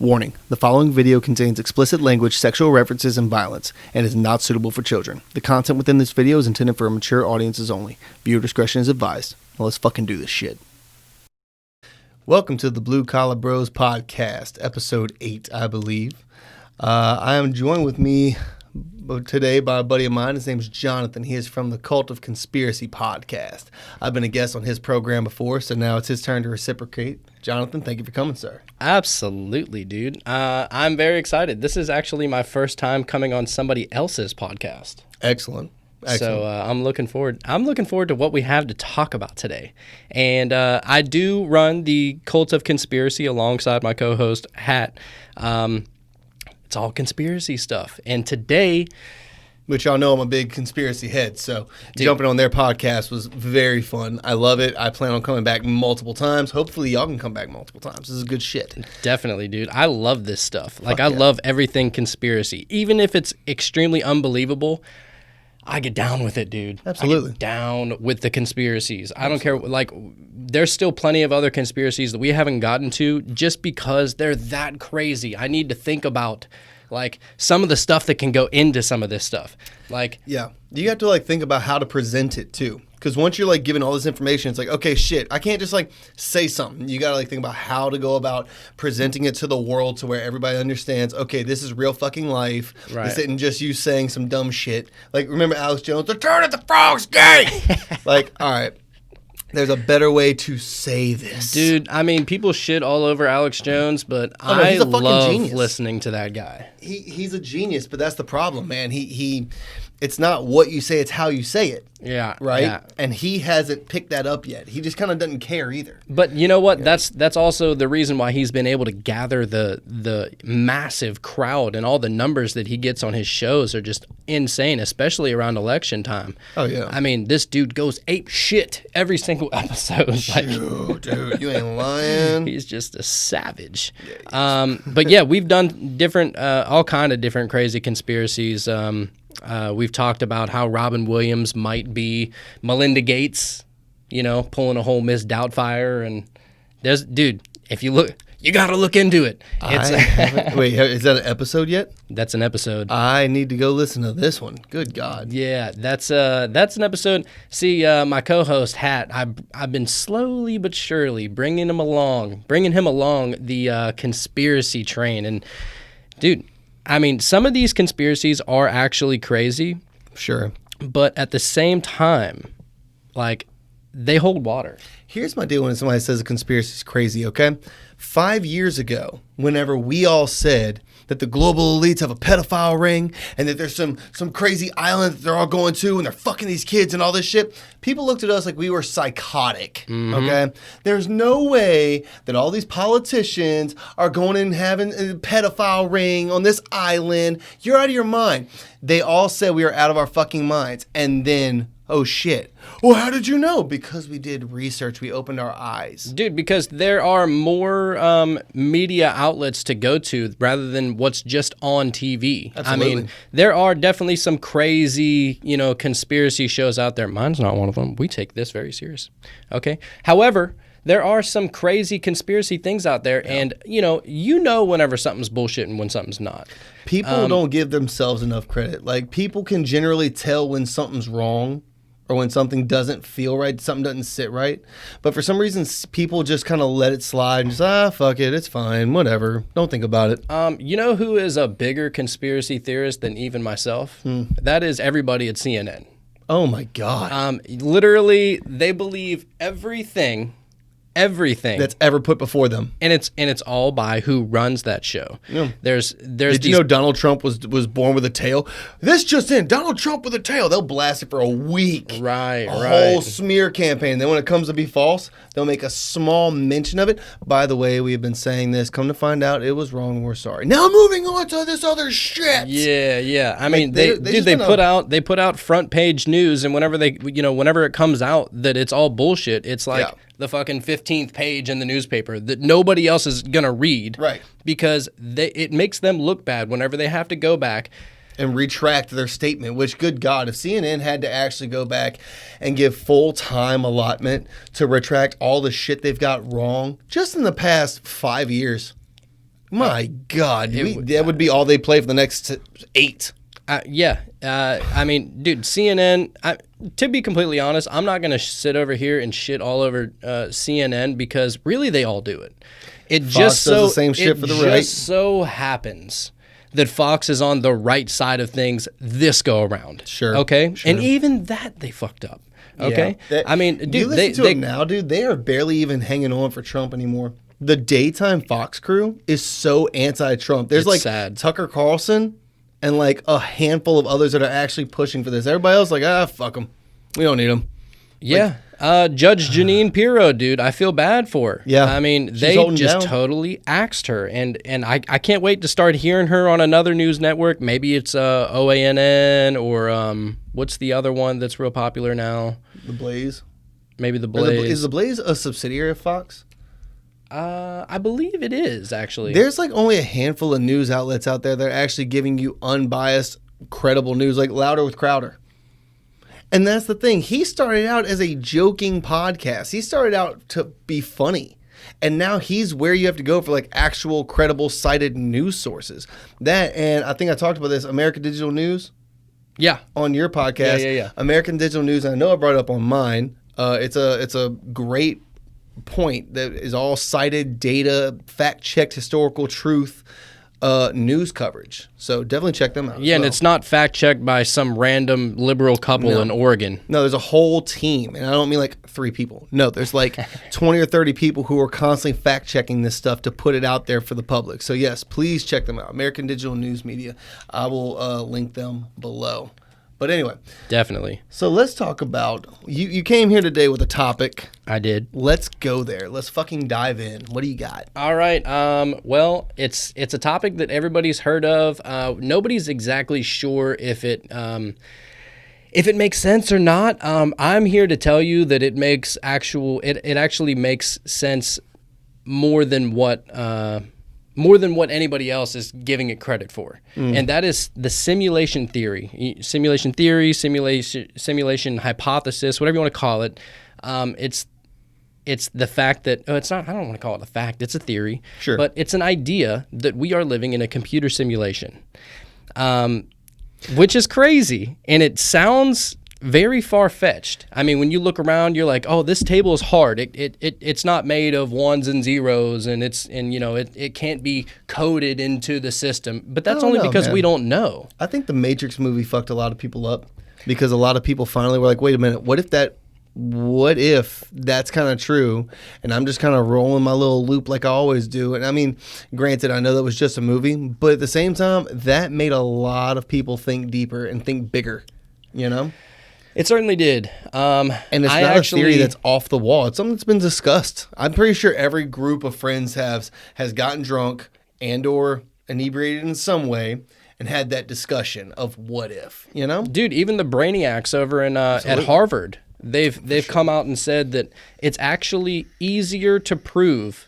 Warning, the following video contains explicit language, sexual references, and violence, and is not suitable for children. The content within this video is intended for mature audiences only. Viewer discretion is advised. Now let's fucking do this shit. Welcome to the Blue Collar Bros podcast, episode 8, I believe. I am joined with me today by a buddy of mine. His name is Jonathan. He is from the Cult of Conspiracy podcast. I've been a guest on his program before, so now it's his turn to reciprocate. Jonathan, thank you for coming, sir. Absolutely, dude. I'm very excited. This is actually my first time coming on somebody else's podcast. Excellent. So I'm looking forward to what we have to talk about today. And I do run the Cult of Conspiracy alongside my co-host, Hat. It's all conspiracy stuff. And today... Which y'all know I'm a big conspiracy head, so jumping on their podcast was very fun. I love it. I plan on coming back multiple times. Hopefully y'all can come back multiple times. This is good shit. Definitely, dude. I love this stuff. I love everything conspiracy. Even if it's extremely unbelievable, I get down with it, dude. Absolutely. I get down with the conspiracies. I don't care. There's still plenty of other conspiracies that we haven't gotten to just because they're that crazy. I need to think about some of the stuff that can go into some of this stuff. Yeah. You have to think about how to present it too. Because once you're given all this information, it's okay, shit, I can't just say something. You got to think about how to go about presenting it to the world to where everybody understands, okay, this is real fucking life. Right. This isn't just you saying some dumb shit. Remember Alex Jones, the turn of the frog's gay. All right. There's a better way to say this. Dude, I mean, people shit all over Alex Jones, but I love listening to that guy. He's a genius, but that's the problem, man. It's not what you say, it's how you say it. Yeah. Right? Yeah. And he hasn't picked that up yet. He just kind of doesn't care either. But you know what? Yeah. That's also the reason why he's been able to gather the massive crowd, and all the numbers that he gets on his shows are just insane, especially around election time. Oh, yeah. I mean, this dude goes ape shit every single episode. Dude, you ain't lying. He's just a savage. Yeah, but yeah, we've done different, all kind of different crazy conspiracies. We've talked about how Robin Williams might be Melinda Gates, pulling a whole Miss Doubtfire. And if you look, you got to look into it. Wait, is that an episode yet? That's an episode. I need to go listen to this one. Good God. Yeah, that's an episode. See, my co-host Hat, I've been slowly but surely bringing him along the conspiracy train. And dude, I mean, some of these conspiracies are actually crazy. Sure. But at the same time, they hold water. Here's my deal when somebody says a conspiracy is crazy, okay? 5 years ago, whenever we all said that the global elites have a pedophile ring and that there's some crazy island that they're all going to and they're fucking these kids and all this shit, people looked at us like we were psychotic, okay? There's no way that all these politicians are going and having a pedophile ring on this island. You're out of your mind. They all said we were out of our fucking minds. And then, oh shit. Well, how did you know? Because we did research. We opened our eyes. Dude, because there are more media outlets to go to rather than what's just on TV. Absolutely. I mean, there are definitely some crazy, conspiracy shows out there. Mine's not one of them. We take this very serious. Okay? However, there are some crazy conspiracy things out there, and whenever something's bullshit and when something's not. People don't give themselves enough credit. People can generally tell when something's wrong or when something doesn't feel right, something doesn't sit right. But for some reason, people just kind of let it slide and just, fuck it, it's fine, whatever. Don't think about it. You know who is a bigger conspiracy theorist than even myself? That is everybody at CNN. Oh my God. Literally, they believe everything that's ever put before them, and it's all by who runs that show. Yeah. Did you know Donald Trump was born with a tail? This just in, Donald Trump with a tail. They'll blast it for a week, right? A whole smear campaign. Then when it comes to be false, they'll make a small mention of it. By the way, we have been saying this. Come to find out, it was wrong. We're sorry. Now moving on to this other shit. Yeah. I mean, they put out front page news, and whenever it comes out that it's all bullshit, it's the fucking 15th page in the newspaper that nobody else is going to read. Right. Because it makes them look bad whenever they have to go back and retract their statement, which, good God, if CNN had to actually go back and give full-time allotment to retract all the shit they've got wrong just in the past 5 years, My God, that would be all they play for the next 8. Yeah. I mean, dude, CNN, to be completely honest, I'm not going to sit over here and shit all over CNN because really they all do it. It Fox just does the same shit for the right. It just so happens that Fox is on the right side of things this go around. Sure. Okay? Sure. And even that they fucked up. Okay? Yeah. I mean, dude, you listen to them now, dude, they are barely even hanging on for Trump anymore. The daytime Fox crew is so anti-Trump. There's It's sad. Tucker Carlson and like a handful of others that are actually pushing for this. Everybody else like, fuck them. We don't need them. Yeah. Judge Jeanine Pirro, dude, I feel bad for her. Yeah. I mean, She's they holding just down. totally axed her. And I can't wait to start hearing her on another news network. Maybe it's OANN or what's the other one that's real popular now? The Blaze. Maybe The Blaze. Is The Blaze a subsidiary of Fox? I believe it is, actually. There's like only a handful of news outlets out there that are actually giving you unbiased, credible news, like Louder with Crowder. And that's the thing. He started out as a joking podcast. He started out to be funny. And now he's where you have to go for like actual credible cited news sources. That, and I think I talked about this, American Digital News Yeah. on your podcast. Yeah. American Digital News, and I know I brought it up on mine. It's a great point that is all cited data, fact-checked historical truth news coverage. So definitely check them out. Yeah, and it's not fact-checked by some random liberal couple in Oregon. No, there's a whole team, and I don't mean like 3 people. No, there's like 20 or 30 people who are constantly fact-checking this stuff to put it out there for the public. So yes, please check them out. American Digital News Media. I will link them below. But anyway, Definitely. so let's talk about, you came here today with a topic. I did. Let's go there. Let's fucking dive in. What do you got? All right. Well, it's a topic that everybody's heard of. Nobody's exactly sure if it makes sense or not. I'm here to tell you that it actually makes sense more than what anybody else is giving it credit for. And that is the simulation theory, simulation hypothesis, whatever you want to call it. It's the fact that it's not. I don't want to call it a fact. It's a theory. Sure. But it's an idea that we are living in a computer simulation, which is crazy, and it sounds very far-fetched. I mean, when you look around, you're like, oh, this table is hard. It's not made of ones and zeros, and it can't be coded into the system. But that's only because we don't know. I think the Matrix movie fucked a lot of people up because a lot of people finally were like, wait a minute, what if that's kind of true, and I'm just kind of rolling my little loop like I always do. And I mean, granted, I know that was just a movie, but at the same time, that made a lot of people think deeper and think bigger, you know? It certainly did. And it's not a theory that's off the wall. It's something that's been discussed. I'm pretty sure every group of friends has gotten drunk and or inebriated in some way and had that discussion of what if, you know? Dude, even the brainiacs over at Harvard, they've come out and said that it's actually easier to prove.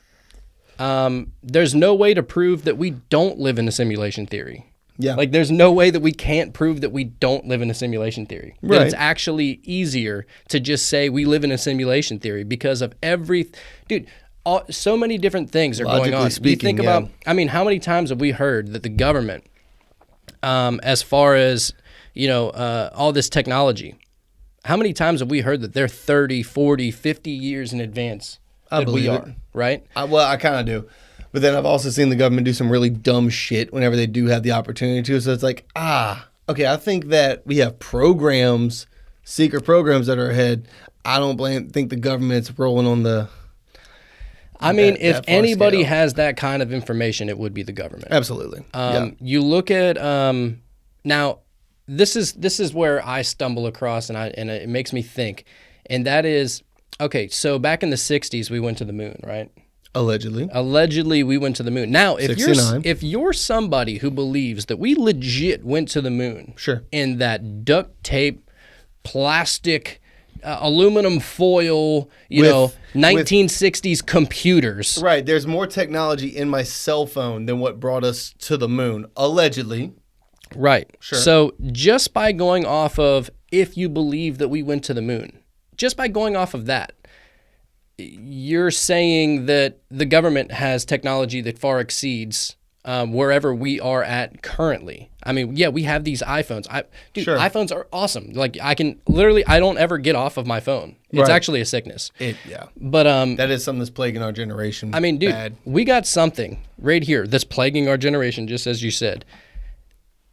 There's no way to prove that we don't live in a simulation theory. Yeah. Like, there's no way that we can't prove that we don't live in a simulation theory. Right. That it's actually easier to just say we live in a simulation theory because of so many different things are going on. Logically You think speaking, about, I mean, how many times have we heard that the government, as far as, all this technology, how many times have we heard that they're 30, 40, 50 years in advance that we believe are, it. right? I kind of do. But then I've also seen the government do some really dumb shit whenever they do have the opportunity to. So it's like, okay, I think that we have secret programs that are ahead. I don't think the government's rolling on the... I mean, if that far anybody scale. has that kind of information, it would be the government. Absolutely. You look at now. This is where I stumble across, and it makes me think, and that is okay. So back in the '60s, we went to the moon, right? Allegedly, we went to the moon. Now, if you're somebody who believes that we legit went to the moon, Sure, in that duct tape, plastic, aluminum foil, 1960s computers. right. There's more technology in my cell phone than what brought us to the moon, allegedly. Right. Sure. So just by going off of if you believe that we went to the moon, just by going off of that, you're saying that the government has technology that far exceeds wherever we are at currently. I mean, yeah, we have these iPhones. Dude, Sure. iPhones are awesome. Like I don't ever get off of my phone. It's Right. actually a sickness. Yeah. But That is something that's plaguing our generation. I mean, dude, bad. we got something right here that's plaguing our generation, just as you said.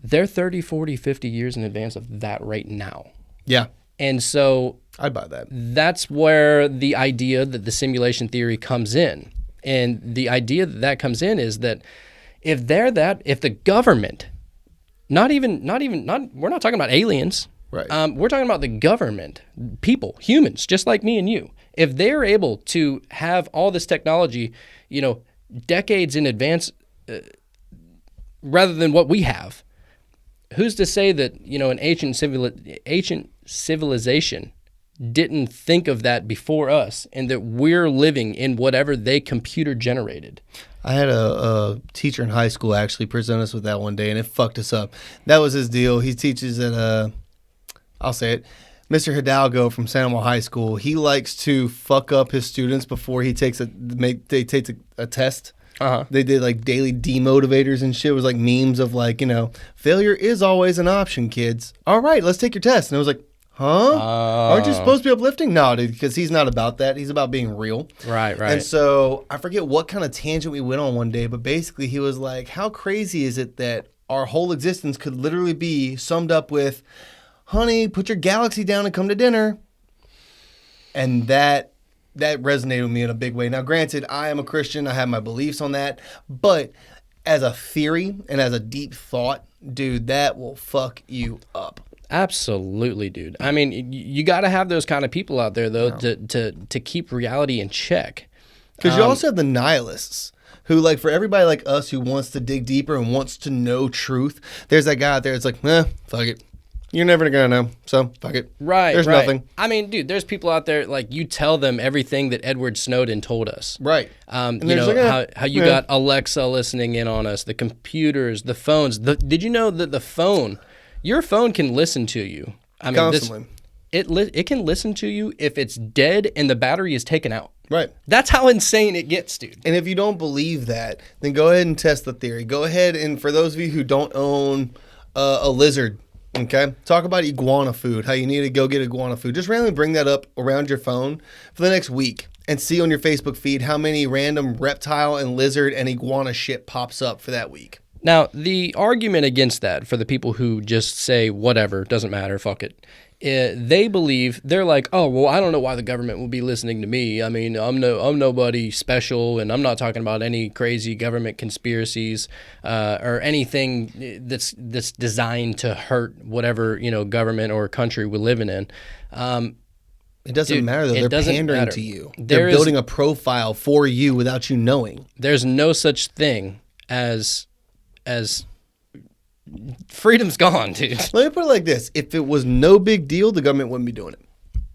They're 30, 40, 50 years in advance of that right now. Yeah. And so I'd buy that. that's where the idea that the simulation theory comes in. And the idea that comes in is that if the government, we're not talking about aliens. Right. We're talking about the government, people, humans, just like me and you. If they're able to have all this technology, decades in advance, rather than what we have, who's to say that, an ancient civilization didn't think of that before us, and that we're living in whatever they computer generated? I had a teacher in high school actually present us with that one day, and it fucked us up. That was his deal. He teaches at, I'll say it, Mr. Hidalgo from San Juan High School. He likes to fuck up his students before he takes a test. Uh-huh. They did like daily demotivators and shit. It was like memes of like, failure is always an option, kids. All right, let's take your test. And I was like, huh? Aren't you supposed to be uplifting? No, dude, because he's not about that. He's about being real. Right. And so I forget what kind of tangent we went on one day, but basically he was like, how crazy is it that our whole existence could literally be summed up with, honey, put your galaxy down and come to dinner. And that resonated with me in a big way. Now, granted, I am a Christian. I have my beliefs on that. But as a theory and as a deep thought, dude, that will fuck you up. Absolutely, dude. I mean, you got to have those kind of people out there, though, to keep reality in check. Because you also have the nihilists who, like, for everybody like us who wants to dig deeper and wants to know truth, there's that guy out there that's like, fuck it. You're never going to know, so fuck it. Right, There's nothing. I mean, dude, there's people out there, like, you tell them everything that Edward Snowden told us. Right. How you got Alexa listening in on us, the computers, the phones. Did you know that your phone can listen to you? I mean, Constantly. It can listen to you if it's dead and the battery is taken out. Right. That's how insane it gets, dude. And if you don't believe that, then go ahead and test the theory. Go ahead and, for those of you who don't own a lizard, okay, talk about iguana food, how you need to go get iguana food. Just randomly bring that up around your phone for the next week and see on your Facebook feed how many random reptile and lizard and iguana shit pops up for that week. Now, the argument against that, for the people who just say, whatever, doesn't matter, fuck it, they're like, oh, well, I don't know why the government will be listening to me. I mean, I'm nobody special, and I'm not talking about any crazy government conspiracies or anything that's designed to hurt whatever, government or country we're living in. It doesn't matter, though. They're pandering to you. They're There building a profile for you without you knowing. There's no such thing as freedom's gone, dude. Let me put it like this. If it was no big deal, the government wouldn't be doing it.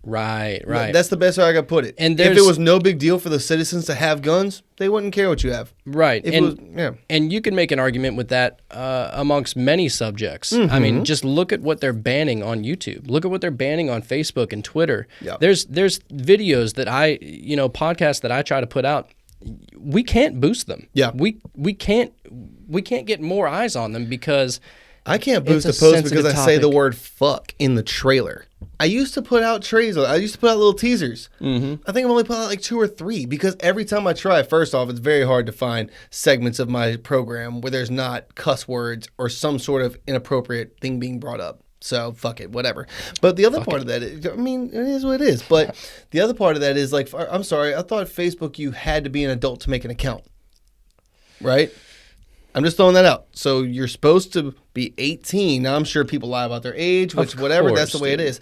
Right. That's the best way I could put it. And if it was no big deal for the citizens to have guns, they wouldn't care what you have. Right. And you can make an argument with that amongst many subjects. I mean, just look at what they're banning on YouTube. Look at what they're banning on Facebook and Twitter. Yeah. There's videos that podcasts that I try to put out. We can't boost them. Yeah. We can't get more eyes on them because I can't boost a it's post because I sensitive say the topic. word fuck in the trailer. I used to put out trailers. I used to put out little teasers. I think I've only put out like 2 or 3 because every time I try, first off, it's very hard to find segments of my program where there's not cuss words or some sort of inappropriate thing being brought up. So fuck it, whatever. But the other part of that, it is what it is. But the other part of that is like, I'm sorry, I thought Facebook, you had to be an adult to make an account, right? I'm just throwing that out. So you're supposed to be 18. Now I'm sure people lie about their age, which whatever, that's the way it is.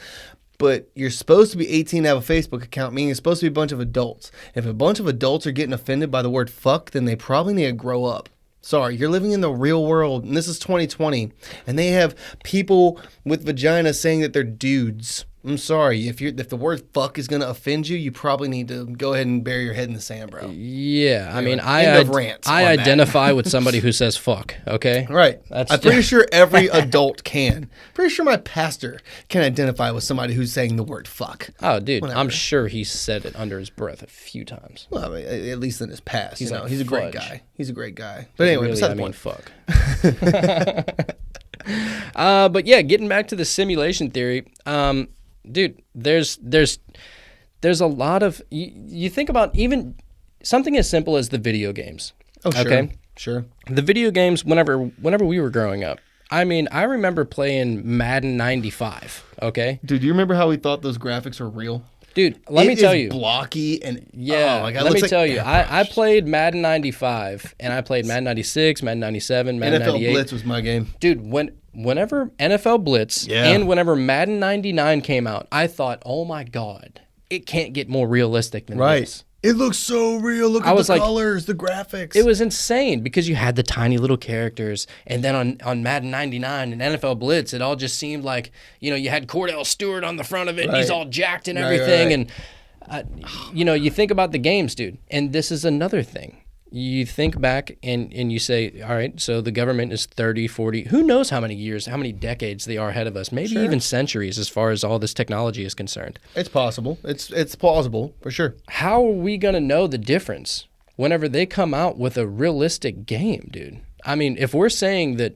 But you're supposed to be 18 to have a Facebook account, meaning it's supposed to be a bunch of adults. If a bunch of adults are getting offended by the word fuck, then they probably need to grow up. Sorry, you're living in the real world, and this is 2020, and they have people with vaginas saying that they're dudes. I'm sorry. If the word fuck is going to offend you, you probably need to go ahead and bury your head in the sand, bro. Yeah, I mean, End of rant I on that. identify with somebody who says fuck, okay? Right. That's I'm pretty sure every adult can. Pretty sure my pastor can identify with somebody who's saying the word fuck. Oh, dude, Whatever. I'm sure he said it under his breath a few times. Well, I mean, at least in his past. He's like, he's a great fudge. guy. He's a great guy. But anyway, Really, beside I the mean, point. fuck. But yeah, getting back to the simulation theory, dude, there's a lot of you think about even something as simple as the video games. Oh, sure. Okay? Sure. The video games, whenever we were growing up, I mean, I remember playing Madden 95. Okay, Dude, do you remember how we thought those graphics were real? dude, let me tell It is you. blocky and Yeah, oh my God, let me looks tell like you, I airbrushed. played Madden 95, and I played Madden 96, Madden 97, Madden NFL 98. Blitz was my game. Dude, whenever NFL Blitz Yeah. and whenever Madden 99 came out, I thought, oh my God, it can't get more realistic than this. It looks so real. Look I at was the like- colors, the graphics. It was insane because you had the tiny little characters, and then on Madden 99 and NFL Blitz, it all just seemed like, you had Cordell Stewart on the front of it, and he's Right. all jacked and Right, everything, right. and you think about the games, dude, and this is another thing. You think back and you say, all right, so the government is 30, 40, who knows how many years, how many decades they are ahead of us, maybe Sure. even centuries as far as all this technology is concerned. It's possible. It's plausible for sure. How are we going to know the difference whenever they come out with a realistic game, dude? I mean, if we're saying that,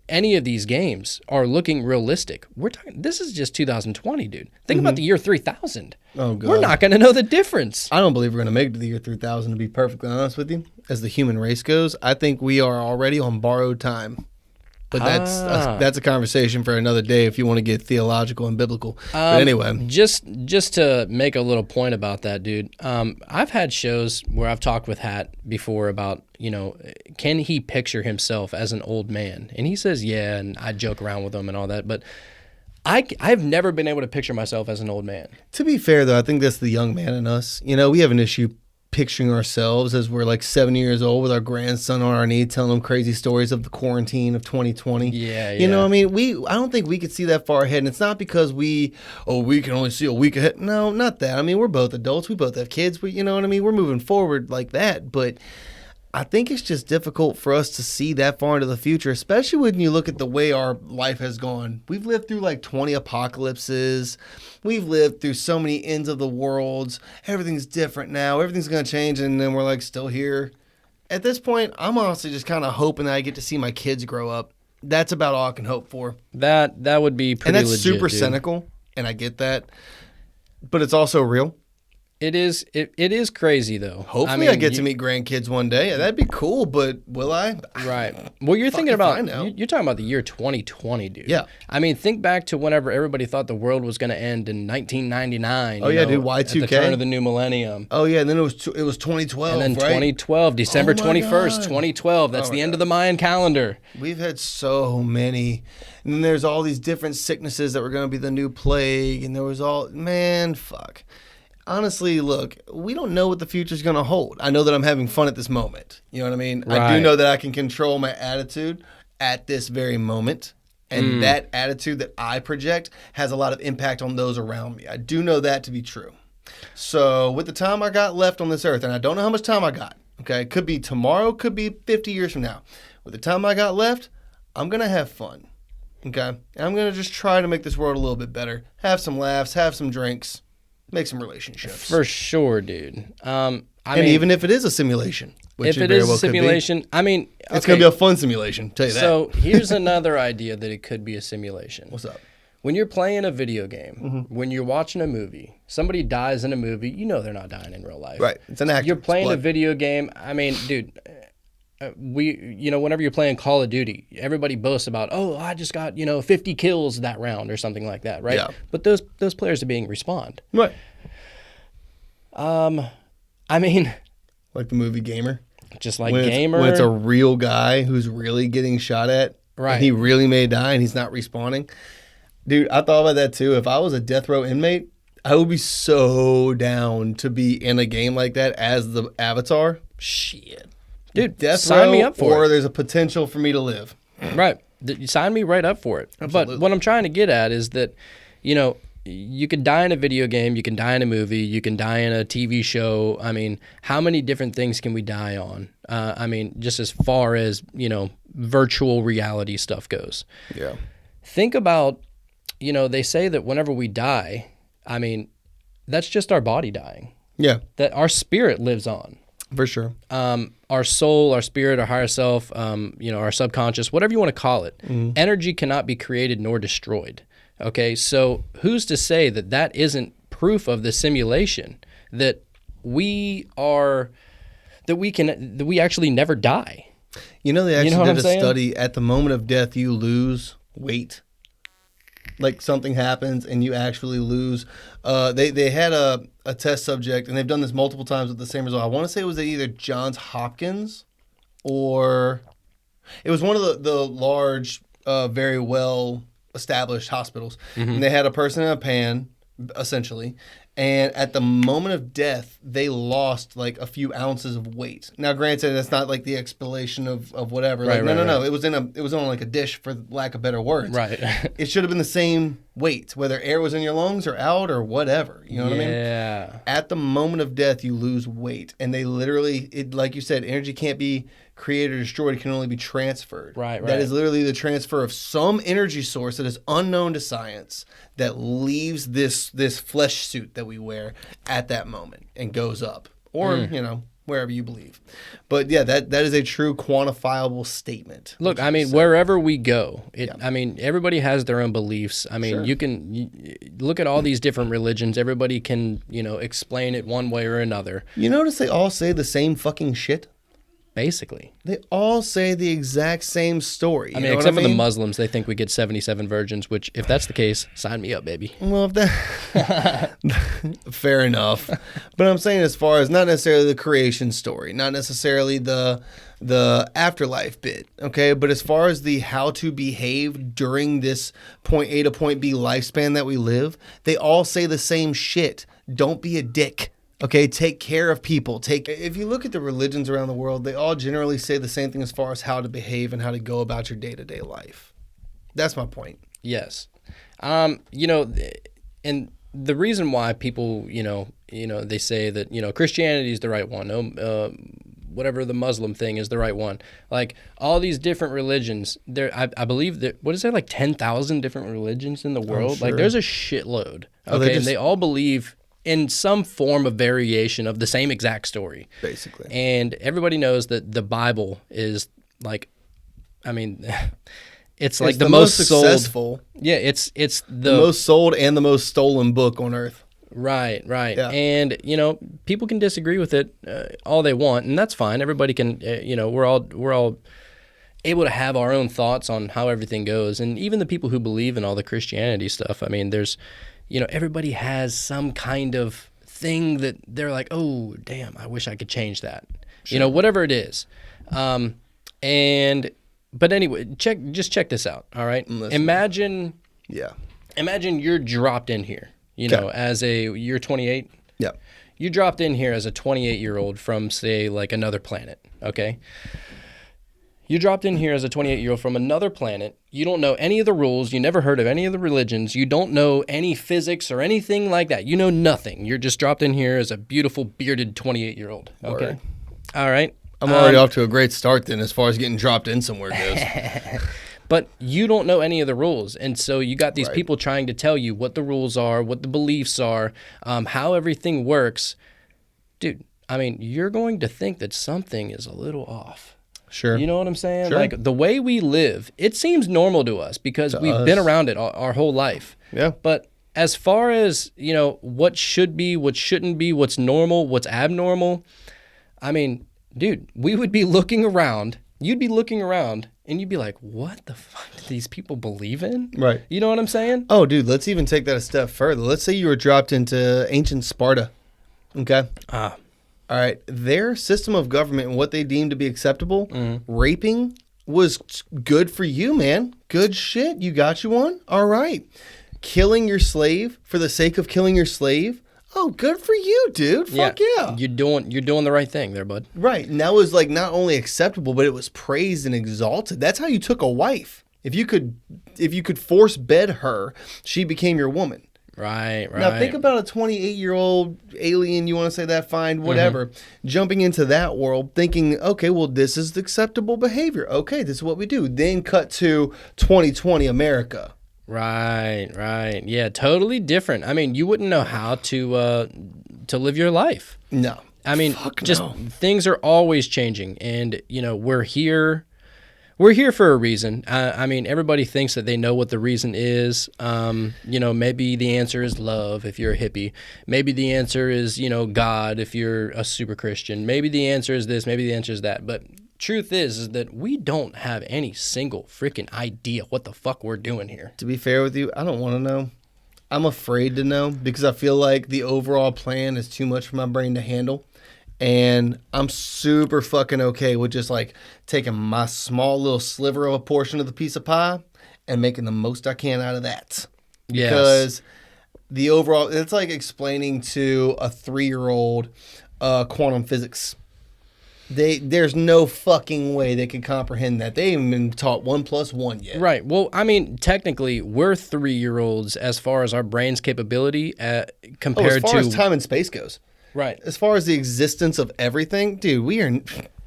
any of these games are looking realistic, we're talking, this is just 2020, dude. Think about the year 3000. Oh, God. We're not going to know the difference. I don't believe we're going to make it to the year 3000, to be perfectly honest with you. As the human race goes, I think we are already on borrowed time. But that's a conversation for another day if you want to get theological and biblical. But anyway, Just to make a little point about that, dude. I've had shows where I've talked with Hat before about, can he picture himself as an old man? And he says, yeah, and I joke around with him and all that. But I've never been able to picture myself as an old man. to be fair, though, I think that's the young man in us. We have an issue picturing ourselves as we're like 7 years old with our grandson on our knee telling him crazy stories of the quarantine of 2020. Yeah, You know yeah. what I mean? I don't think we could see that far ahead. And it's not because we can only see a week ahead. No, not that. I mean, we're both adults. We both have kids. You know what I mean? We're moving forward like that. But I think it's just difficult for us to see that far into the future, especially when you look at the way our life has gone. We've lived through like 20 apocalypses. We've lived through so many ends of the worlds. Everything's different now. Everything's going to change, and then we're like still here. At this point, I'm honestly just kind of hoping that I get to see my kids grow up. That's about all I can hope for. That would be pretty And that's legit, super dude. cynical, and I get that. But it's also real. It is crazy though. Hopefully, I get to meet grandkids one day. That'd be cool, but will I? Right. Well, you're thinking if I about know. you're talking about the year 2020, dude. Yeah. I mean, think back to whenever everybody thought the world was going to end in 1999. Oh, yeah, dude, At the Y2K. turn of the new millennium. Oh, yeah, and then it was 2012, And then right? 2012, December Oh my 21st, God. 2012. That's Oh the my end of the Mayan calendar. We've had so many. And then there's all these different sicknesses that were going to be the new plague. And there was man, fuck. Honestly, look, we don't know what the future's going to hold. I know that I'm having fun at this moment. You know what I mean? I Right. do know that I can control my attitude at this very moment. And that attitude that I project has a lot of impact on those around me. I do know that to be true. So with the time I got left on this earth, and I don't know how much time I got, okay? Could be tomorrow, could be 50 years from now. With the time I got left, I'm going to have fun, okay? And I'm going to just try to make this world a little bit better. Have some laughs, have some drinks, make some relationships. For sure, dude. I and mean, even if it is a simulation, which if it it very is well a simulation, I mean, could be, it's okay, going to be a fun simulation, tell you that. so here's another idea that it could be a simulation. What's up? When you're playing a video game, when you're watching a movie, somebody dies in a movie, they're not dying in real life. Right. It's an actor. You're It's playing a blood. video game. I mean, dude, whenever you're playing Call of Duty, everybody boasts about, oh, I just got, 50 kills that round or something like that, right? Yeah. But those players are being respawned. Right. I mean, Like the movie Gamer. just like when Gamer. when it's a real guy who's really getting shot at, Right. and he really may die and he's not respawning. Dude, I thought about that too. If I was a death row inmate, I would be so down to be in a game like that as the avatar. Shit. Dude, Death sign row, me up for or it. there's a potential for me to live. Right. You sign me right up for it. Absolutely. But what I'm trying to get at is that you know, you can die in a video game, you can die in a movie, you can die in a TV show. I mean, how many different things can we die on? I mean, just as far as, you know, virtual reality stuff goes. Yeah. Think about, you know, they say that whenever we die, I mean, that's just our body dying. Yeah. That our spirit lives on. For sure. Our soul, our spirit, our higher self, you know, our subconscious, whatever you want to call it, energy cannot be created nor destroyed. Okay, so who's to say that that isn't proof of the simulation that we actually never die? You know, they actually what did I'm a saying? study. At the moment of death, you lose weight. Like something happens and you actually lose. They had a test subject, and they've done this multiple times with the same result. I want to say it was at either Johns Hopkins or it was one of the large, very well established hospitals. And they had a person in a pan, essentially. And at the moment of death, they lost like a few ounces of weight. Now, granted, that's not like the explanation of whatever. Like, no. It was on like a dish, for lack of better words. Right. It should have been the same weight, whether air was in your lungs or out or whatever. You know what I mean? Yeah. At the moment of death, you lose weight, and they literally, like you said, energy can't be created or destroyed; it can only be transferred. Right. That is literally the transfer of some energy source that is unknown to science that leaves this flesh suit that we wear at that moment and goes up, or you know, wherever you believe. But yeah, that is a true quantifiable statement. Look, I mean, wherever we go, I mean, everybody has their own beliefs. I mean, Sure. you look at all these different religions. Everybody can, you know, explain it one way or another. You notice they all say the same fucking shit? Basically, They all say the exact same story. I mean, except for the Muslims, they think we get 77 virgins. Which, if that's the case, sign me up, baby. Well, if that fair enough. But I'm saying, as far as not necessarily the creation story, not necessarily the afterlife bit, okay? But as far as the how to behave during this point A to point B lifespan that we live, they all say the same shit. Don't be a dick. Okay, take care of people. If you look at the religions around the world, they all generally say the same thing as far as how to behave and how to go about your day-to-day life. That's my point. Yes. You know, and the reason why people, you know, they say that, you know, Christianity is the right one. Whatever the Muslim thing is the right one. Like all these different religions, I believe that, what is there, like 10,000 different religions in the world? sure. Like there's a shitload. Okay, and they all believe in some form of variation of the same exact story. Basically. And everybody knows that the Bible is like, I mean, it's like the most successful. Yeah, it's The most sold and the most stolen book on earth. Right. Yeah. And, you know, people can disagree with it all they want, and that's fine. Everybody can, you know, we're all able to have our own thoughts on how everything goes. And even the people who believe in all the Christianity stuff, I mean, there's, you know, everybody has some kind of thing that they're like, oh, damn, I wish I could change that. Sure. You know, whatever it is. But anyway, just check this out, all right? Imagine you're dropped in here, you know, you're 28. Yeah. You dropped in here as a 28-year-old from, say, like another planet, okay? You dropped in here as a 28-year-old from another planet. You don't know any of the rules. You never heard of any of the religions. You don't know any physics or anything like that. You know nothing. You're just dropped in here as a beautiful, bearded 28-year-old. Okay? Word. All right? I'm already off to a great start then, as far as getting dropped in somewhere goes. But you don't know any of the rules. And so you got these people trying to tell you what the rules are, what the beliefs are, how everything works. Dude, I mean, you're going to think that something is a little off. Sure. You know what I'm saying? Sure. Like the way we live, it seems normal to us because we've been around it our whole life. Yeah. But as far as, you know, what should be, what shouldn't be, what's normal, what's abnormal, I mean, dude, we would be looking around. You'd be looking around and you'd be like, what the fuck do these people believe in? Right. You know what I'm saying? Oh, dude, let's even take that a step further. Let's say you were dropped into ancient Sparta. Okay? All right, their system of government and what they deemed to be acceptable, raping was good for you, man. Good shit. You got you one? All right. Killing your slave for the sake of killing your slave? Oh, good for you, dude. Fuck yeah. You're doing the right thing there, bud. Right. And that was like not only acceptable, but it was praised and exalted. That's how you took a wife. If you could force bed her, she became your woman. Right. Now think about a 28-year-old alien, you want to say that, fine, whatever, jumping into that world thinking, okay, well, this is the acceptable behavior. Okay, this is what we do. Then cut to 2020 America. Right. Yeah, totally different. I mean, you wouldn't know how to live your life. No. I mean, Fuck just no. things are always changing, and we're here. We're here for a reason. I mean, everybody thinks that they know what the reason is. Maybe the answer is love if you're a hippie. Maybe the answer is, God if you're a super Christian. Maybe the answer is this. Maybe the answer is that. But truth is that we don't have any single freaking idea what the fuck we're doing here. To be fair with you, I don't want to know. I'm afraid to know because I feel like the overall plan is too much for my brain to handle. And I'm super fucking okay with just like taking my small little sliver of a portion of the piece of pie and making the most I can out of that. Yes. Because the overall, it's like explaining to a 3-year-old quantum physics. There's no fucking way they could comprehend that. They haven't been taught 1 + 1 yet. Right. Well, I mean, technically, we're 3-year-olds as far as our brain's capability compared as far to as time and space goes. Right. As far as the existence of everything, dude, we are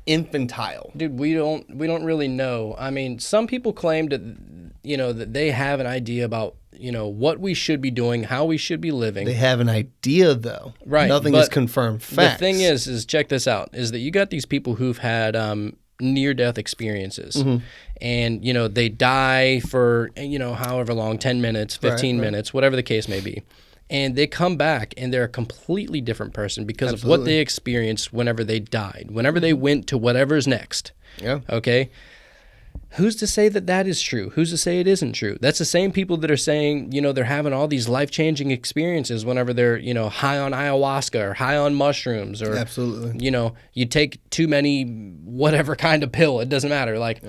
infantile. Dude, we don't really know. I mean, some people claim that that they have an idea about what we should be doing, how we should be living. They have an idea, though. Right. Nothing but is confirmed facts. The thing is check this out, is that you got these people who've had near-death experiences. And, they die for, however long, 10 minutes, 15 minutes, whatever the case may be. And they come back and they're a completely different person because of what they experienced whenever they died, whenever they went to whatever's next. Yeah. Okay? Who's to say that that is true? Who's to say it isn't true? That's the same people that are saying, they're having all these life-changing experiences whenever they're, high on ayahuasca or high on mushrooms or, absolutely. You take too many whatever kind of pill. It doesn't matter. Like,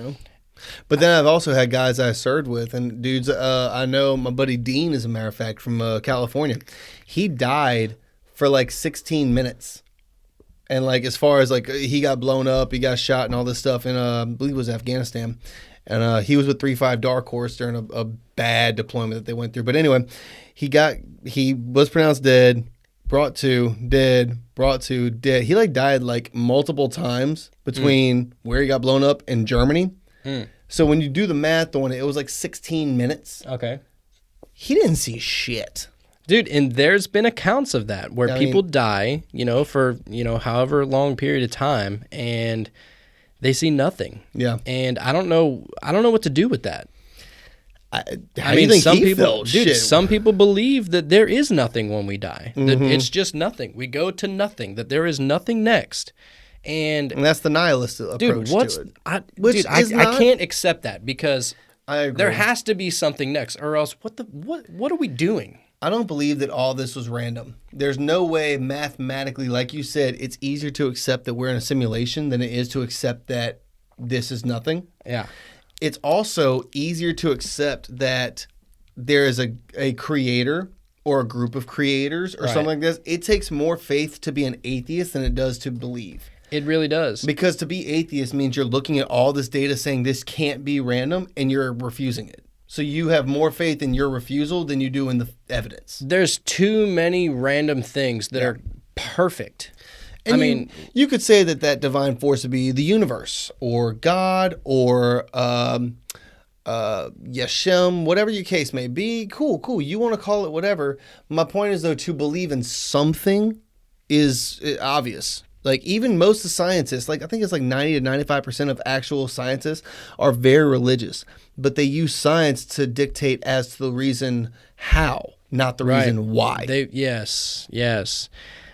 But then I've also had guys I served with, and dudes, I know my buddy Dean, as a matter of fact, from California. He died for like 16 minutes. And like as far as like he got blown up, he got shot and all this stuff in, I believe it was Afghanistan. And he was with 3-5 Dark Horse during a bad deployment that they went through. But anyway, he was pronounced dead, brought to, dead, brought to, dead. He like died like multiple times between where he got blown up in Germany. So when you do the math on it, it was like 16 minutes. okay. He didn't see shit. Dude, and there's been accounts of that where people die, for, however long period of time, and they see nothing. Yeah. And I don't know what to do with that. How do you think some he people, felt? dude, Shit. some people believe that there is nothing when we die. That it's just nothing. We go to nothing. That there is nothing next. And that's the nihilist approach to it. I can't accept that because I agree. there has to be something next, or else what are we doing? I don't believe that all this was random. There's no way mathematically, like you said, it's easier to accept that we're in a simulation than it is to accept that this is nothing. Yeah. It's also easier to accept that there is a creator or a group of creators or something like this. It takes more faith to be an atheist than it does to believe. It really does. Because to be atheist means you're looking at all this data saying this can't be random and you're refusing it. So you have more faith in your refusal than you do in the evidence. There's too many random things that are perfect. And you could say that divine force would be the universe or God or Yeshem, whatever your case may be. Cool. You want to call it whatever. My point is, though, to believe in something is obvious. Like even most of the scientists, like I think it's like 90 to 95% of actual scientists are very religious, but they use science to dictate as to the reason how, not the reason why. Yes.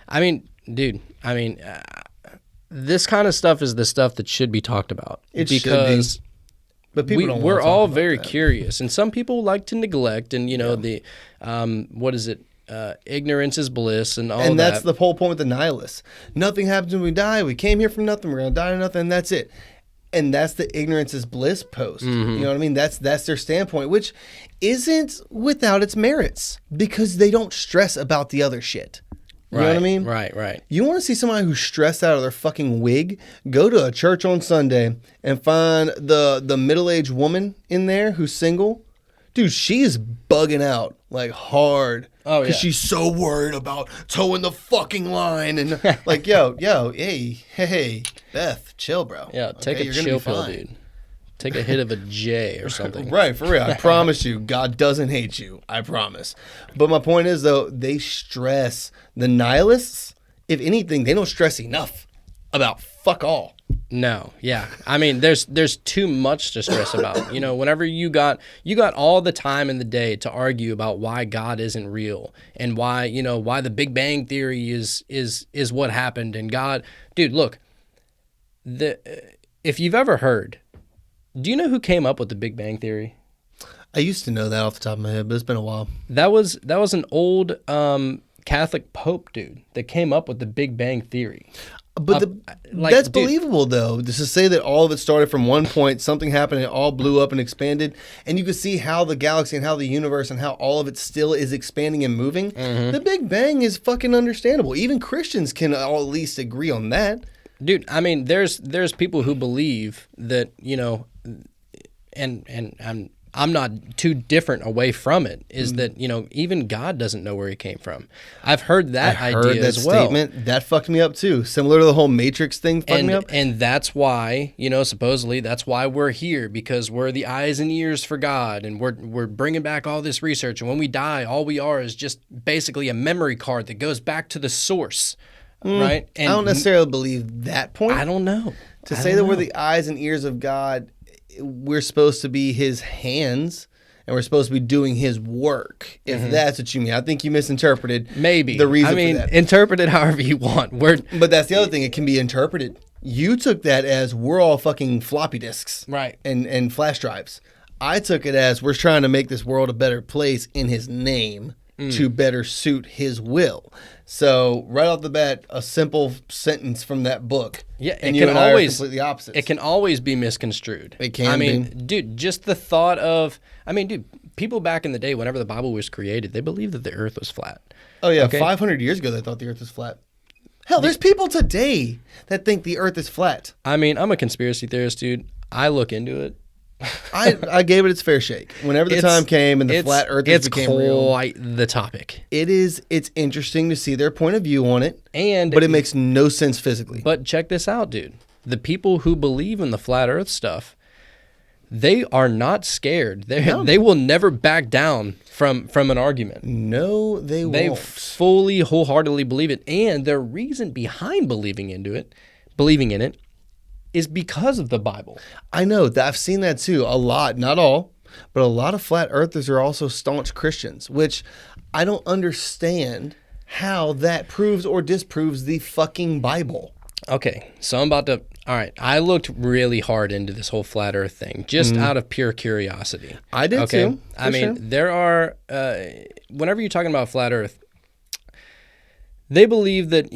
I mean, dude, this kind of stuff is the stuff that should be talked about. It because should be. But people don't we're want to all talk about very that. curious, and some people like to neglect, and the what is it? Ignorance is bliss, and all that. And that's the whole point with the nihilists. Nothing happens when we die. We came here from nothing. We're going to die to nothing, and that's it. And that's the ignorance is bliss post. You know what I mean? That's their standpoint, which isn't without its merits because they don't stress about the other shit. You know what I mean? Right. You want to see somebody who's stressed out of their fucking wig? Go to a church on Sunday and find the middle-aged woman in there who's single. Dude, she's bugging out like hard. Oh, yeah. Because she's so worried about towing the fucking line. And like, yo, hey, Beth, chill, bro. Yeah, take Okay, a you're gonna chill be pill, fine. dude. Take a hit of a J or something. Right, for real. I promise you, God doesn't hate you. I promise. But my point is, though, they stress. The nihilists, if anything, they don't stress enough about fuck all. No, yeah. I mean, there's too much to stress about. You know, whenever you got all the time in the day to argue about why God isn't real and why the Big Bang Theory is what happened and God, dude, look, if you've ever heard, do you know who came up with the Big Bang Theory? I used to know that off the top of my head, but it's been a while. That was an old Catholic Pope dude that came up with the Big Bang Theory. But that's believable, though, just to say that all of it started from one point, something happened, and it all blew up and expanded, and you can see how the galaxy and how the universe and how all of it still is expanding and moving. Mm-hmm. The Big Bang is fucking understandable. Even Christians can all at least agree on that. Dude, I mean, there's people who believe that, and I'm not too different away from it, is that, even God doesn't know where he came from. I've heard that idea as well. Statement. That fucked me up too. Similar to the whole Matrix thing fucked me up. And that's why, supposedly that's why we're here, because we're the eyes and ears for God, and we're bringing back all this research. And when we die, all we are is just basically a memory card that goes back to the source, right? And I don't necessarily believe that point. I don't know. To say that we're the eyes and ears of God, we're supposed to be his hands and we're supposed to be doing his work, if that's what you mean. I think you misinterpreted the reason for that. Interpret it however you want. But that's the other thing. It can be interpreted. You took that as we're all fucking floppy disks, right, and flash drives. I took it as we're trying to make this world a better place in his name to better suit his will. So right off the bat, a simple sentence from that book. Yeah, and you and I are completely opposites. It can always be misconstrued. It can be. Dude, just the thought of, people back in the day, whenever the Bible was created, they believed that the earth was flat. Oh yeah, okay? 500 years ago they thought the earth was flat. Hell, there's people today that think the earth is flat. I'm a conspiracy theorist, dude. I look into it. I gave it its fair shake. Whenever the time came and the flat earthers became real. It's quite the topic. It's interesting to see their point of view on it, but it makes no sense physically. But check this out, dude. The people who believe in the flat earth stuff, they are not scared. They will never back down from an argument. No, they won't. They fully, wholeheartedly believe it. And their reason behind believing in it, is because of the Bible. I know. I've seen that too. A lot, not all, but a lot of flat earthers are also staunch Christians, which I don't understand how that proves or disproves the fucking Bible. Okay, so I'm about to... All right, I looked really hard into this whole flat earth thing, just out of pure curiosity. I did too. There are... whenever you're talking about flat earth, they believe that,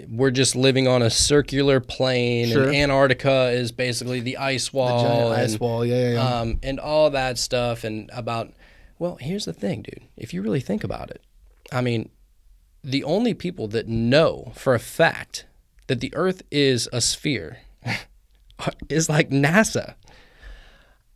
we're just living on a circular plane, and Antarctica is basically the ice wall. The giant ice wall, yeah. And all that stuff, and about... Well, here's the thing, dude. If you really think about it, the only people that know for a fact that the Earth is a sphere is like NASA.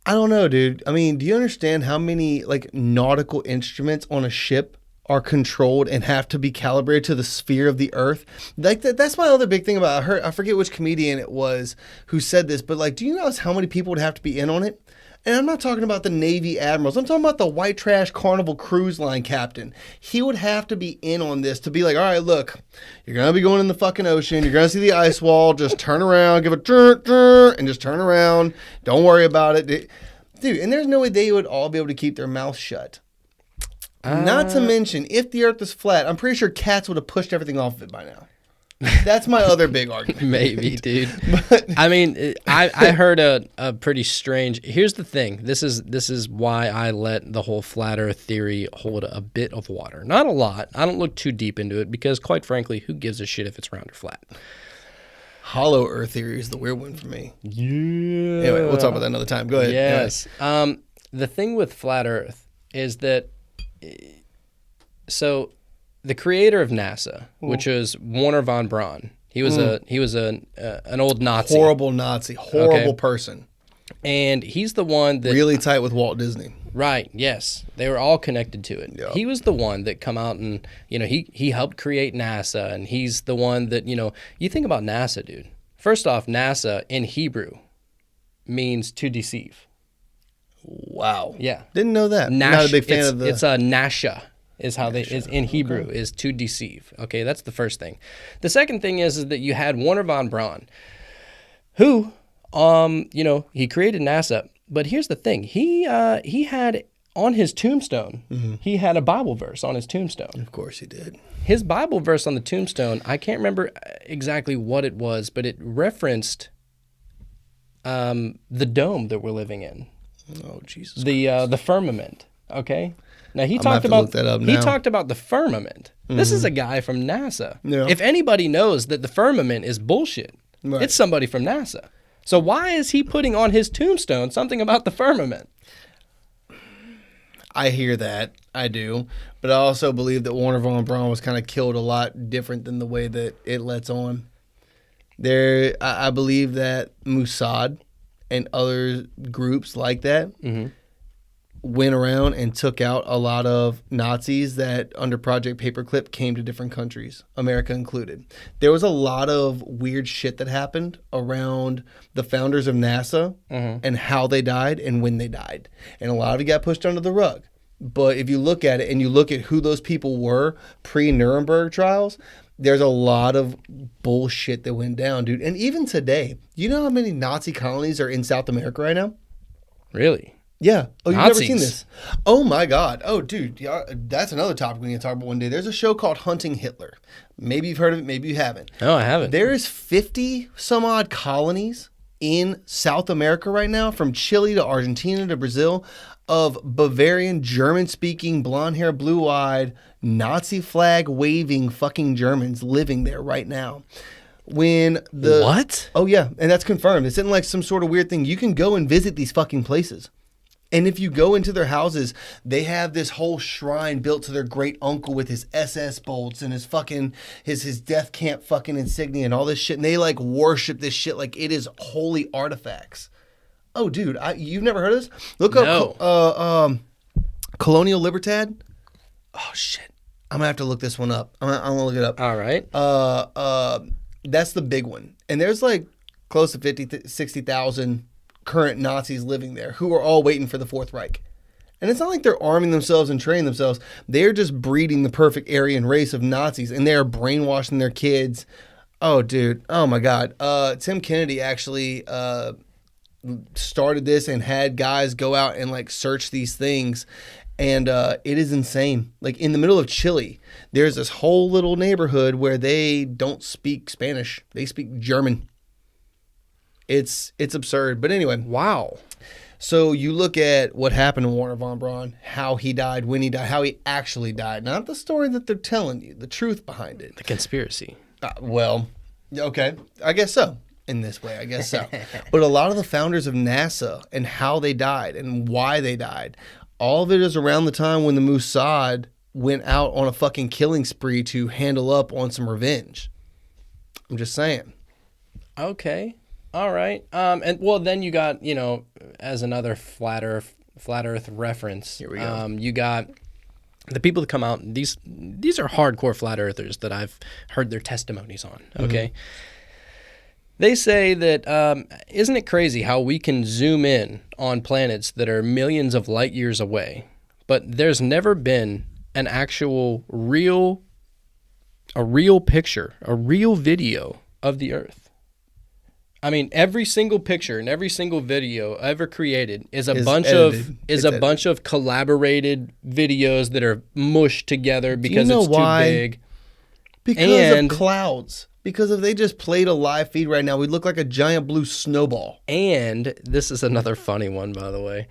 I don't know, dude. Do you understand how many nautical instruments on a ship are controlled and have to be calibrated to the sphere of the Earth? That's my other big thing about it. I forget which comedian it was who said this, but do you realize how many people would have to be in on it? And I'm not talking about the Navy admirals. I'm talking about the white trash Carnival Cruise Line captain. He would have to be in on this to be like, all right, look, you're going to be going in the fucking ocean. You're going to see the ice wall. Just turn around, give a and just turn around. Don't worry about it. Dude, and there's no way they would all be able to keep their mouths shut. Not to mention, if the Earth is flat, I'm pretty sure cats would have pushed everything off of it by now. That's my other big argument. Maybe, dude. I heard a pretty strange... Here's the thing. This is why I let the whole flat earth theory hold a bit of water. Not a lot. I don't look too deep into it because, quite frankly, who gives a shit if it's round or flat? Hollow earth theory is the weird one for me. Yeah. Anyway, we'll talk about that another time. Go ahead. Yes. Anyway. The thing with flat earth is that... So... the creator of NASA, which was Warner von Braun. He was an old Nazi. Horrible Nazi. Horrible person. And he's the one that Really tight with Walt Disney. Right, yes. They were all connected to it. Yep. He was the one that come out and, he helped create NASA, and he's the one that, you think about NASA, dude. First off, NASA in Hebrew means to deceive. Wow. Yeah. Didn't know that. Not a big fan of the... It's a nasha is how they is in Hebrew is to deceive. Okay, that's the first thing. The second thing is that you had Warner von Braun, who he created NASA, but here's the thing. He had on his tombstone, he had a Bible verse on his tombstone. Of course he did. His Bible verse on the tombstone, I can't remember exactly what it was, but it referenced the dome that we're living in. Oh, Jesus. The firmament, okay? Now he I'm talked gonna have about to look that up he now. talked about the firmament. This is a guy from NASA. Yeah. If anybody knows that the firmament is bullshit, Right. it's somebody from NASA. So why is he putting on his tombstone something about the firmament? I hear that. I do. But I also believe that Warner von Braun was kind of killed a lot different than the way that it lets on. I believe that Mossad and other groups like that went around and took out a lot of Nazis that under Project Paperclip came to different countries, America included. There was a lot of weird shit that happened around the founders of NASA and how they died and when they died. And a lot of it got pushed under the rug. But if you look at it and you look at who those people were pre-Nuremberg trials, there's a lot of bullshit that went down, dude. And even today, you know how many Nazi colonies are in South America right now? Really? Yeah. Oh, you've Nazis. never seen this? Oh, my God. Oh, dude. Yeah, that's another topic we need to talk about one day. There's a show called Hunting Hitler. Maybe you've heard of it. Maybe you haven't. No, I haven't. There is 50 some odd colonies in South America right now, from Chile to Argentina to Brazil, of Bavarian, German-speaking, blonde-haired, blue-eyed, Nazi flag-waving fucking Germans living there right now. What? Oh, yeah. And that's confirmed. It's in like some sort of weird thing. You can go and visit these fucking places. And if you go into their houses, they have this whole shrine built to their great uncle with his SS bolts and his fucking his death camp fucking insignia and all this shit. And they like worship this shit like it is holy artifacts. Oh, dude, you've never heard of this? Look up Colonial Libertad. Oh shit, I'm gonna have to look this one up. I'm gonna look it up. All right. That's the big one, and there's like close to 50, 60,000 current Nazis living there who are all waiting for the Fourth Reich. And it's not like they're arming themselves and training themselves. They're just breeding the perfect Aryan race of Nazis, and they're brainwashing their kids. Oh, dude. Oh, my God. Tim Kennedy actually started this and had guys go out and, like, search these things. And it is insane. Like, in the middle of Chile, there's this whole little neighborhood where they don't speak Spanish. They speak German. It's absurd. But anyway. Wow. So you look at what happened to Warner von Braun, how he died, when he died, how he actually died. Not the story that they're telling you, the truth behind it. The conspiracy. Well, okay. I guess so. In this way, I guess so. But a lot of the founders of NASA and how they died and why they died, all of it is around the time when the Mossad went out on a fucking killing spree to handle up on some revenge. I'm just saying. Okay. All right. And well, then you got, as another flat Earth reference. Here we go. You got the people that come out. These are hardcore flat earthers that I've heard their testimonies on. Okay. They say that isn't it crazy how we can zoom in on planets that are millions of light years away, but there's never been an actual real picture, a real video of the Earth. I mean, every single picture and every single video ever created is a bunch of collaborated videos that are mushed together because it's too big. Because of clouds. Because if they just played a live feed right now, we'd look like a giant blue snowball. And this is another funny one, by the way.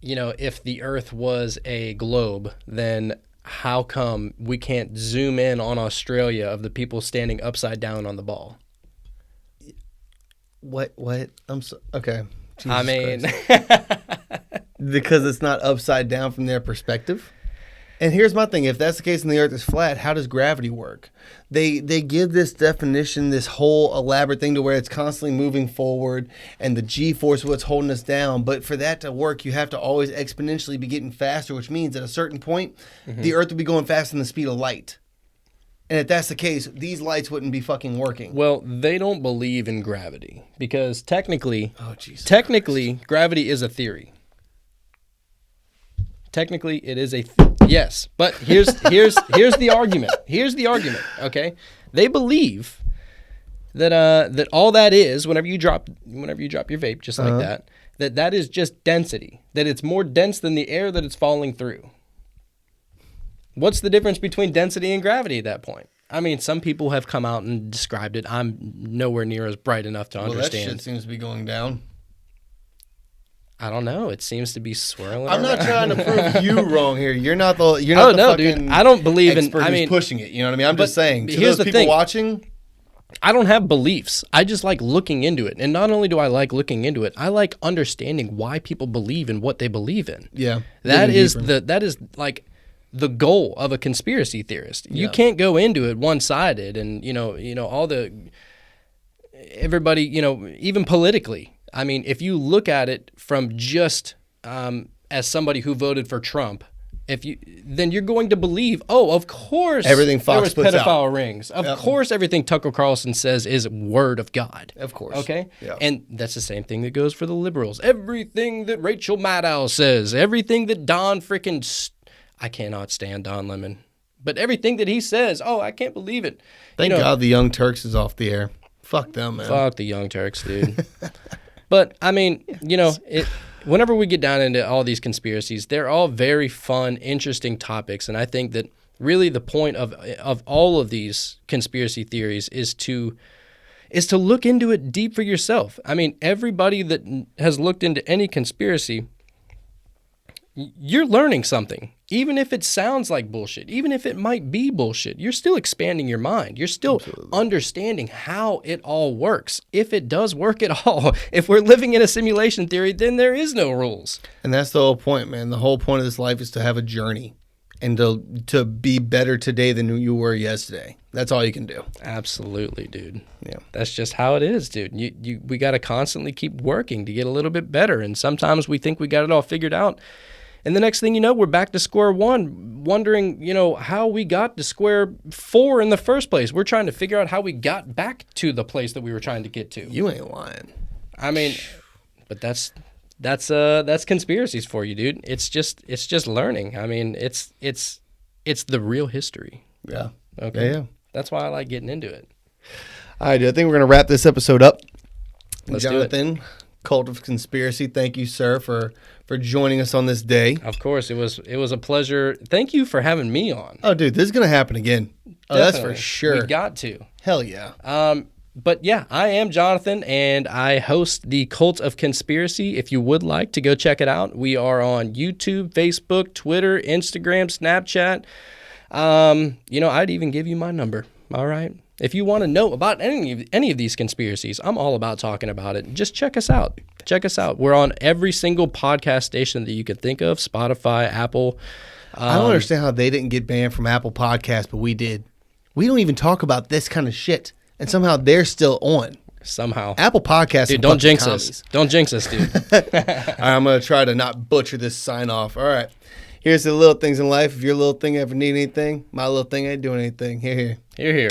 If the Earth was a globe, then how come we can't zoom in on Australia of the people standing upside down on the ball? What? I'm so okay. Jesus I mean, because it's not upside down from their perspective. And here's my thing: if that's the case and the Earth is flat, how does gravity work? They give this definition, this whole elaborate thing to where it's constantly moving forward, and the G-force is what's holding us down. But for that to work, you have to always exponentially be getting faster, which means at a certain point, the Earth would be going faster than the speed of light. And if that's the case, these lights wouldn't be fucking working. Well, they don't believe in gravity because technically, Christ. gravity is a theory. Technically, it is yes, but here's the argument. Here's the argument. Okay, they believe that that all that is whenever you drop your vape, just like that is just density. That it's more dense than the air that it's falling through. What's the difference between density and gravity at that point? I mean, some people have come out and described it. I'm nowhere near as bright enough to understand. That shit seems to be going down. I don't know. It seems to be swirling. I'm not trying to prove you wrong here. You're not the dude. I don't believe in. I mean, pushing it. You know what I mean? I'm just saying. To here's those the people thing. watching, I don't have beliefs. I just like looking into it. And not only do I like looking into it, I like understanding why people believe in what they believe in. Yeah, that is like the goal of a conspiracy theorist. Yeah. You can't go into it one-sided, and all the everybody, even politically. I mean, if you look at it from just as somebody who voted for Trump, then you're going to believe, oh, of course, everything Fox there was puts pedophile out. Rings. Of course, everything Tucker Carlson says is word of God. Of course. Okay? Yeah. And that's the same thing that goes for the liberals. Everything that Rachel Maddow says, everything that Don freaking... I cannot stand Don Lemon. But everything that he says, oh, I can't believe it. Thank God the Young Turks is off the air. Fuck them, man. Fuck the Young Turks, dude. But, I mean, whenever we get down into all these conspiracies, they're all very fun, interesting topics. And I think that really the point of all of these conspiracy theories is to look into it deep for yourself. I mean, everybody that has looked into any conspiracy, you're learning something. Even if it sounds like bullshit, even if it might be bullshit, you're still expanding your mind. You're still understanding how it all works. If it does work at all, if we're living in a simulation theory, then there is no rules. And that's the whole point, man. The whole point of this life is to have a journey and to be better today than you were yesterday. That's all you can do. Absolutely, dude. Yeah. That's just how it is, dude. We got to constantly keep working to get a little bit better. And sometimes we think we got it all figured out. And the next thing you know, we're back to square one, wondering, how we got to square 4 in the first place. We're trying to figure out how we got back to the place that we were trying to get to. You ain't lying. I mean, but that's conspiracies for you, dude. It's just learning. I mean, it's the real history. Yeah. Okay. Yeah. That's why I like getting into it. All right, dude. I think we're gonna wrap this episode up. Let's Jonathan, do it. Cult of Conspiracy. Thank you, sir, for joining us on this day. Of course, it was a pleasure. Thank you for having me on. Oh, dude, this is gonna happen again. Oh, that's for Definitely. sure. We got to. Hell yeah. But yeah, I am Jonathan, and I host the Cult of Conspiracy. If you would like to go check it out, we are on YouTube, Facebook, Twitter, Instagram, Snapchat. I'd even give you my number. All right. If you want to know about any of these conspiracies, I'm all about talking about it. Just check us out. Check us out. We're on every single podcast station that you can think of, Spotify, Apple. I don't understand how they didn't get banned from Apple Podcasts, but we did. We don't even talk about this kind of shit, and somehow they're still on. Somehow. Apple Podcasts. Dude, don't jinx us. Don't jinx us, dude. All right, I'm going to try to not butcher this sign off. All right. Here's the little things in life. If your little thing ever need anything, my little thing ain't doing anything. Here. Here.